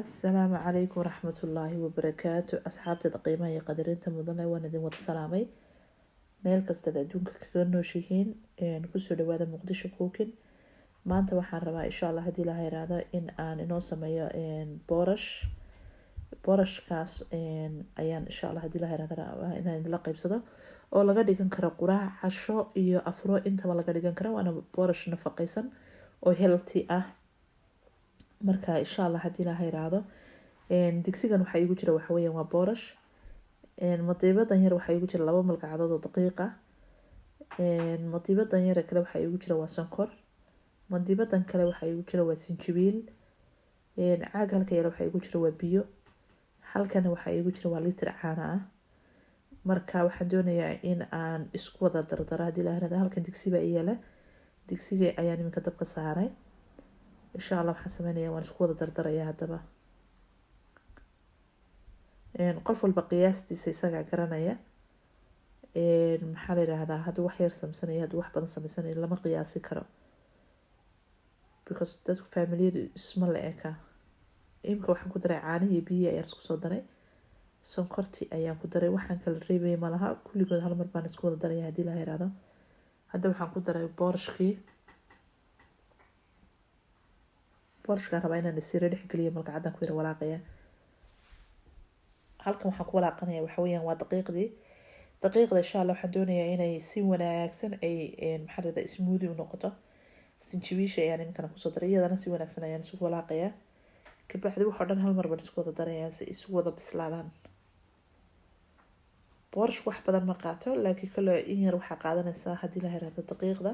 السلام عليكم ورحمة الله وبركاته. أصحابتي qiimaha iyo qadarinta mudane waan idin wada salaamay meel kasta adduunka kaga nooshihiin kusoo dhawaada Muqdisho Cooking. maanta waxaan rabaa insha Allah hadii la yiraahdo in aan inoo sameeyo boorashkaas ayaan insha Allah hadii la yiraahdo inaan la qaybsado oo laga dhigan karo quraac, casho iyo afro intaba laga dhigan karo. waana boorash nafaqaysan oo healthy ah. marka insha Allah hadii la yiraahdo digsigan waxa igu jira waxa weeyaan waa boorash. madiibadan yar waxa igu jira 2 malqacdood oo daqiiq ah. madiibadan yar kale waxa igu jira waa sonkor. madiibadan kale waxa igu jira waa sinjibiil. caag halka yar waxa igu jira waa biyo. halkan waxa igu jira waa litir caano ah. marka waxaan doonayaa in aan isku wada dardaro hadii la yiraahdo. halkan digsi baa yaala, digsiga ayaan iminka dabka saaray. insha Allah waxaan sameynayaa waan isku wada dardarayaa hadaba. qof walba qiyaastiisa isaga garanaya. maxaa la yiraahdaa haduu wax yar sameynayo haduu wax badan sameynayo lama qiyaasi karo, because dadku familiyadu isma la eka. imka waxaan ku daray caano iyo biyo ayaan isku soo daray. sonkorti ayaan ku daray, waxaan kala reebay malaha, kulligood hal mar baan isku wada darayaa hadii la yiraahdo. hadda waxaan ku daray boorashkii. boorashka rabaa inaan isira dhex geliyo malqacdan ku yara walaaqaya. halkan waxaan ku walaaqanayaa waxa weeyaan waa daqiiqdii. daqiiqda insha Allah waxaan doonayaa inay si wanaagsan ay maxaa la smoothie u noqoto. sinjibiisha ayaan iminkan ku soo daray, iyadana si wanaagsan ayaan isku walaaqayaa. kabacdi waxa dhan hal mar baan isku wada darayaa si isu wada bislaadaan. boorash wax badan ma qaato, laakiin kale in yar waxa qaadanaysaa hadii la yiraahdo daqiiqda.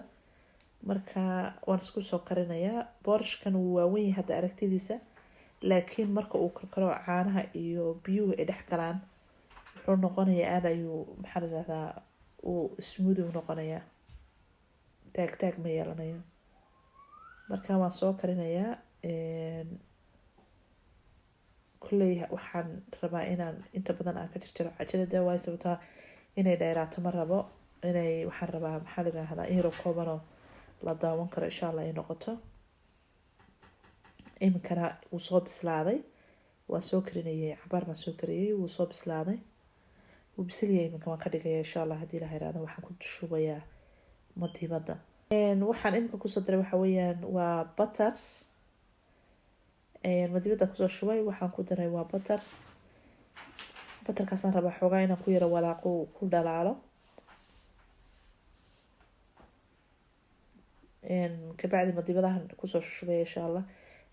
marka waan isku soo karinayaa. boorashkan waa weyn hadda aragtidiisa, laakiin marka uu karkaro caanaha iyo biyuhu ay dhex galaan wuxuu noqonayaa aad ayuu maxaa la yiraahdaa uu smoothie u noqonayaa. taag ma yeelanayo. marka waan soo karinayaa. kulley waxaan rabaa inaan inta badan aan ka jarjaro cajalada, way sababtaa inay dheeraato ma rabo. waxaan rabaa maxaa la yiraahdaa in yar koobano la daawan karo insha Allah ay noqoto. imkana uu soo bislaaday. waan soo karinayay cabaar baan soo kariyay, wuu soo bislaaday. wuu bisliyay imka waan ka dhigayaa insha Allah hadii la yiraahdo. waxaan ku shubayaa madiibada. waxaan imka ku soo daray waxa weeyaan waa butter. madiibada ku soo shubay waxaan ku daray waa butter. butterkaasaan rabaa xoogaa inaan ku yara walaaqo ku dhalaalo. kabacdi madiibadahan ku soo shubay insha Allah.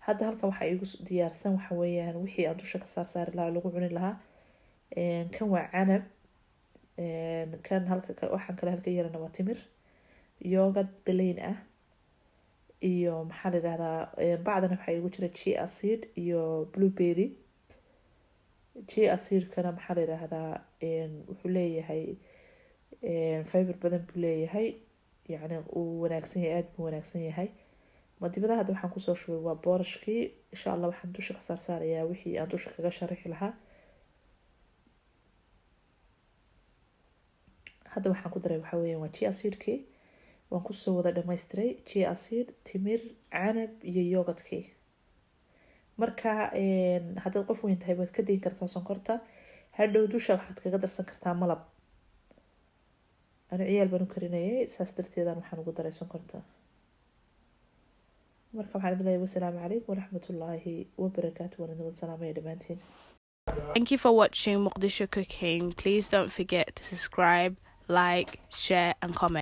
hadda halkan waxa igu diyaarsan waxa weeyaan wixii aan dusha ka saari lahaa lagu cuni lahaa. kan waa canab. kan halka waxaan kale halka yarana waa timir, yogurt plain ah iyo maxaa la yiraahdaa bacdana waxa igu jira chia seed iyo blueberry. chia seed kana maxaa la yiraahdaa wuxuu leeyahay fiber badan buu leeyahay, yani uu wanaagsan yahay, aad buu wanaagsan yahay. madiibada hadda waxaan ku soo shubay waa boorashkii. insha Allah waxaan dusha ka saarayaa wixii aan dusha kaga sharixi lahaa. hadda waxaan ku daray waxa weeyaan waa chia seedkii. waan ku soo wada dhameystiray chia seed, timir, canab iyo yogurtkii. marka haddaad qof weyn tahay waad ka dhigi kartaa sonkorta. hadhow dusha waxaad kaga darsan kartaa malab. ana ciyaal baan u karinayay, saas darteedaan waxaan ugu daray sonkorta. marka waxaan idin leeyahay wassalaamu calaykum waraxmatullaahi wabarakaatu. waan idin wada salaamaya dhammaantiin. Thank you for watching Muqdisho Cooking. Please don't forget to subscribe, like, share and comment.